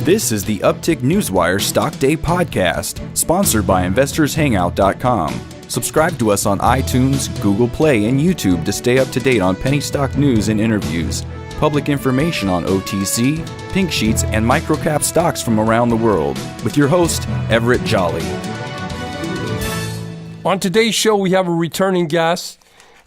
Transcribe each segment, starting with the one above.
This is the Uptick Newswire Stock Day podcast, sponsored by InvestorsHangout.com. Subscribe to us on iTunes, Google Play, and YouTube to stay up to date on penny stock news and interviews, public information on OTC, pink sheets, and microcap stocks from around the world, with your host, Everett Jolly. On today's show, we have a returning guest.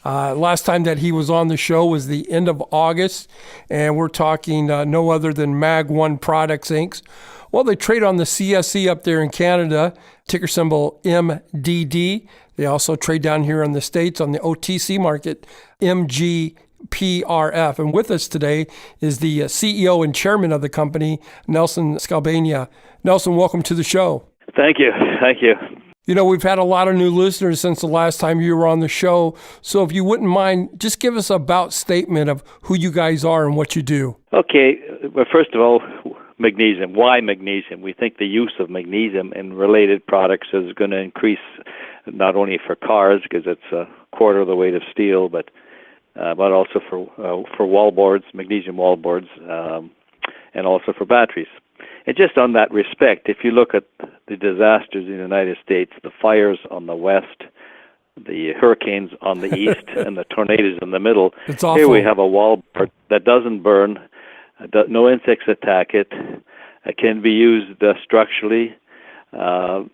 Last time that he was on the show was the end of August, and we're talking no other than Mag One Products, Inc. Well, they trade on the CSE up there in Canada, ticker symbol MDD. They also trade down here in the States on the OTC market, MGPRF. And with us today is the CEO and chairman of the company, Nelson Skalbania. Nelson, welcome to the show. Thank you. Thank you. You know, we've had a lot of new listeners since the last time you were on the show. So if you wouldn't mind, just give us a about statement of who you guys are and what you do. Okay. Well, first of all, magnesium. Why magnesium? We think the use of magnesium in related products is going to increase not only for cars, because it's a quarter of the weight of steel, but also for wall boards, magnesium wall boards, and also for batteries. And just on that respect, if you look at the disasters in the United States, the fires on the west, the hurricanes on the east, and the tornadoes in the middle, it's awful. Here we have a wall board that doesn't burn, no insects attack it, it can be used structurally, and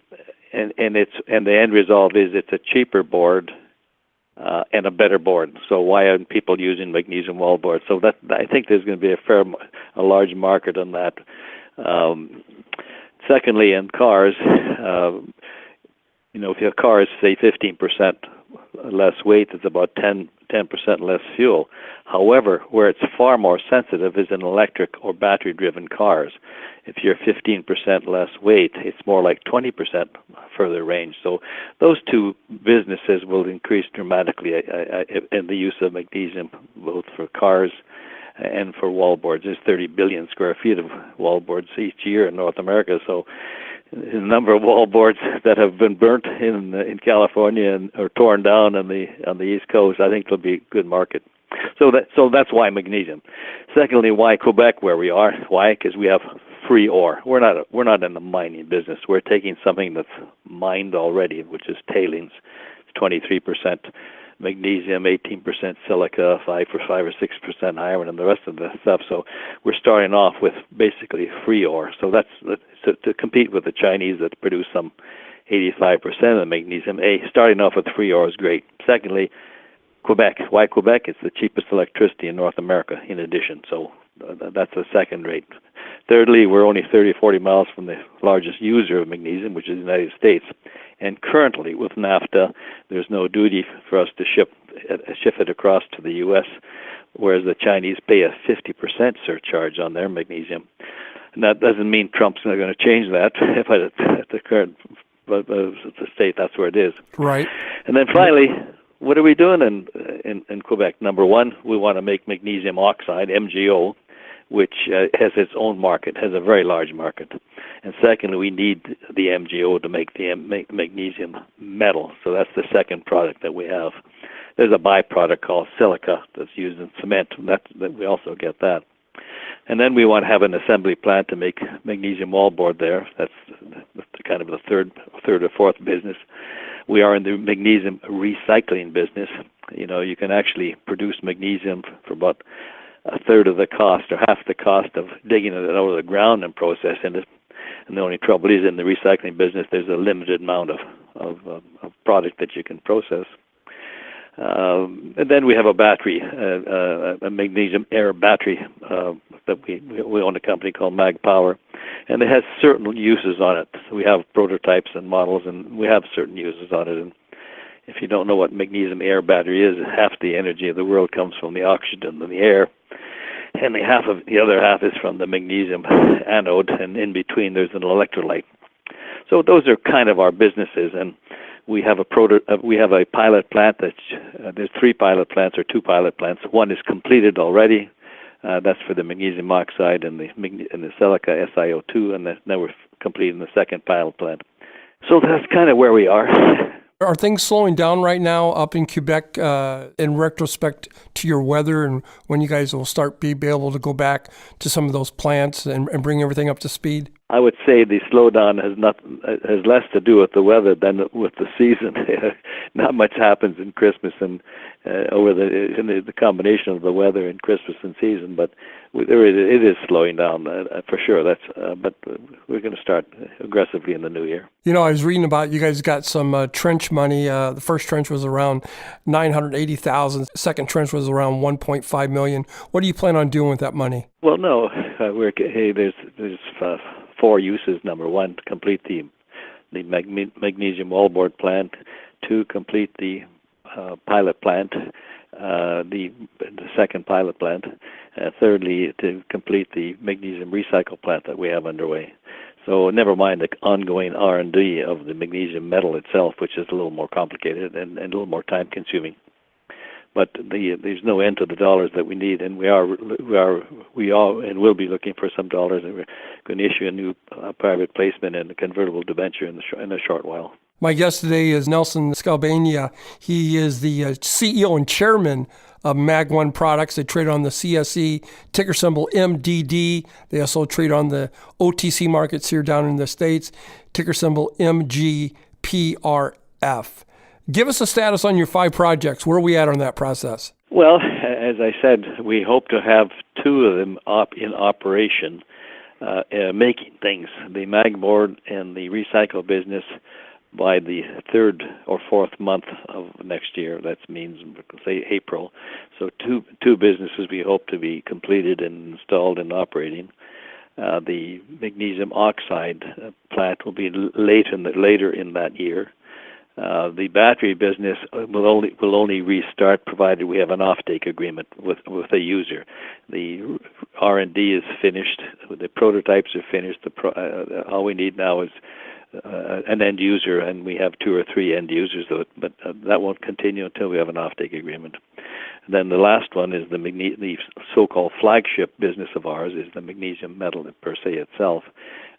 the end result is it's a cheaper board and a better board. So why aren't people using magnesium wall boards? So that I think there's going to be a large market on that. Secondly, in cars, if your car is, say, 15% less weight, it's about 10% less fuel. However, where it's far more sensitive is in electric or battery-driven cars. If you're 15% less weight, it's more like 20% further range. So those two businesses will increase dramatically in the use of magnesium, both for cars and for wallboards. There's 30 billion square feet of wallboards each year in North America. So the number of wallboards that have been burnt in California or torn down on the East Coast, I think there'll be a good market. So that's why magnesium. Secondly, why Quebec, where we are? Why? Because we have free ore. We're not in the mining business. We're taking something that's mined already, which is tailings. It's 23% magnesium, 18% silica, 5 or 6% iron, and the rest of the stuff. So we're starting off with basically free ore. So that's to compete with the Chinese that produce some 85% of the magnesium. Starting off with free ore is great. Secondly, Quebec. Why Quebec? It's the cheapest electricity in North America, in addition. So that's the second rate. Thirdly, we're only 30, 40 miles from the largest user of magnesium, which is the United States. And currently, with NAFTA, there's no duty for us to ship it across to the U.S., whereas the Chinese pay a 50% surcharge on their magnesium. And that doesn't mean Trump's not going to change that, but at the current state, that's where it is. Right. And then finally, what are we doing in Quebec? Number one, we want to make magnesium oxide, MgO, which has its own market, has a very large market. And secondly, we need the MgO to make the magnesium metal. So that's the second product that we have. There's a byproduct called silica that's used in cement. That we also get that. And then we want to have an assembly plant to make magnesium wallboard there. That's kind of the third or fourth business. We are in the magnesium recycling business. You can actually produce magnesium for about a third of the cost or half the cost of digging it out of the ground and processing it. And the only trouble is in the recycling business, there's a limited amount of product that you can process. And then we have a battery, a magnesium air battery that we own a company called Mag Power, and it has certain uses on it. So we have prototypes and models, and we have certain uses on it. And if you don't know what magnesium air battery is, half the energy of the world comes from the oxygen in the air, and the other half is from the magnesium anode, and in between there's an electrolyte. So those are kind of our businesses, and we have a pilot plant. There's 3 pilot plants or 2 pilot plants. One is completed already. That's for the magnesium oxide and the silica SiO2, and now we're completing the second pilot plant. So that's kind of where we are. Are things slowing down right now up in Quebec in retrospect to your weather and when you guys will be able to go back to some of those plants and bring everything up to speed? I would say the slowdown has less to do with the weather than with the season. Not much happens in Christmas and over the combination of the weather and Christmas and season, but it is slowing down for sure. But we're going to start aggressively in the new year. You know, I was reading about you guys got some trench money. The first trench was around $980,000. Second trench was around $1.5 million. What do you plan on doing with that money? Well, no, there's 4 uses. Number one, to complete the magnesium wallboard plant. 2, complete the pilot plant, the second pilot plant. Thirdly, to complete the magnesium recycle plant that we have underway. So never mind the ongoing R&D of the magnesium metal itself, which is a little more complicated and a little more time-consuming. But there's no end to the dollars that we need, and we are and will be looking for some dollars, and we're going to issue a new private placement and a convertible debenture in a short while. My guest today is Nelson Skalbania. He is the CEO and chairman of Mag1 Products. They trade on the CSE, ticker symbol MDD. They also trade on the OTC markets here down in the States, ticker symbol MGPRF. Give us a status on your 5 projects. Where are we at on that process? Well, as I said, we hope to have 2 of them in operation, making things, the magboard and the recycle business, by the 3rd or 4th month of next year. That means, say, April. So two businesses we hope to be completed and installed and operating. The magnesium oxide plant will be later in that year. The battery business will only restart provided we have an offtake agreement with a user. The R&D is finished. The prototypes are finished. All we need now is an end user, and we have 2 or 3 end users, but that won't continue until we have an offtake agreement. And then the last one is the so-called flagship business of ours is the magnesium metal per se itself.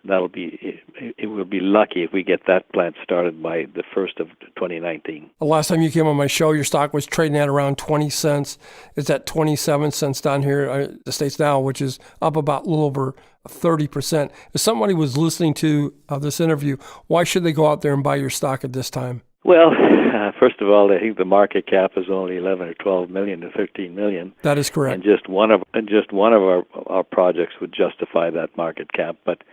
It will be lucky if we get that plant started by the 1st of 2019. The last time you came on my show, your stock was trading at around 20 cents. It's at 27 cents down here in the States now, which is up about a little over 30%. If somebody was listening to this interview, why should they go out there and buy your stock at this time? Well, first of all, I think the market cap is only 11 or 12 million to 13 million. That is correct. And just one of our projects would justify that market cap. But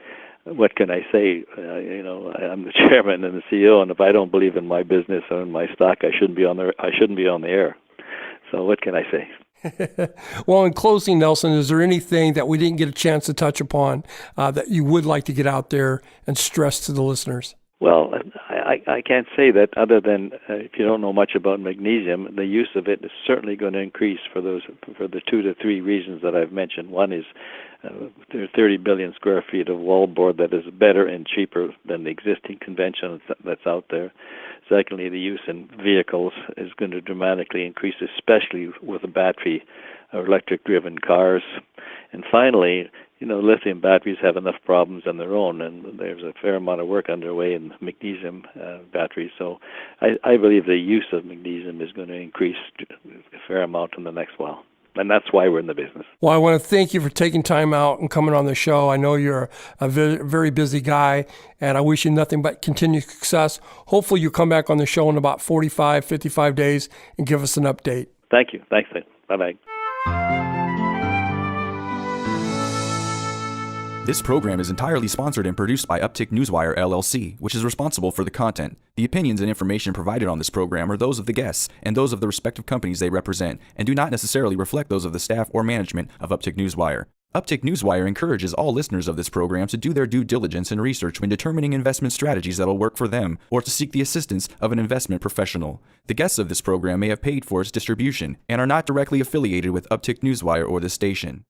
what can I say? I'm the chairman and the CEO, and if I don't believe in my business or in my stock, I shouldn't be on the air. So what can I say? Well, in closing, Nelson, is there anything that we didn't get a chance to touch upon that you would like to get out there and stress to the listeners? Well, I can't say that other than if you don't know much about magnesium, the use of it is certainly going to increase for the 2 to 3 reasons that I've mentioned. One is there are 30 billion square feet of wallboard that is better and cheaper than the existing convention that's out there. Secondly, the use in vehicles is going to dramatically increase, especially with the battery or electric-driven cars. And finally, lithium batteries have enough problems on their own, and there's a fair amount of work underway in magnesium batteries. So I believe the use of magnesium is going to increase a fair amount in the next while. And that's why we're in the business. Well, I want to thank you for taking time out and coming on the show. I know you're a very, very busy guy, and I wish you nothing but continued success. Hopefully you'll come back on the show in about 45, 55 days and give us an update. Thank you. Thanks. Bye-bye. This program is entirely sponsored and produced by Uptick Newswire, LLC, which is responsible for the content. The opinions and information provided on this program are those of the guests and those of the respective companies they represent, and do not necessarily reflect those of the staff or management of Uptick Newswire. Uptick Newswire encourages all listeners of this program to do their due diligence and research when determining investment strategies that will work for them, or to seek the assistance of an investment professional. The guests of this program may have paid for its distribution and are not directly affiliated with Uptick Newswire or this station.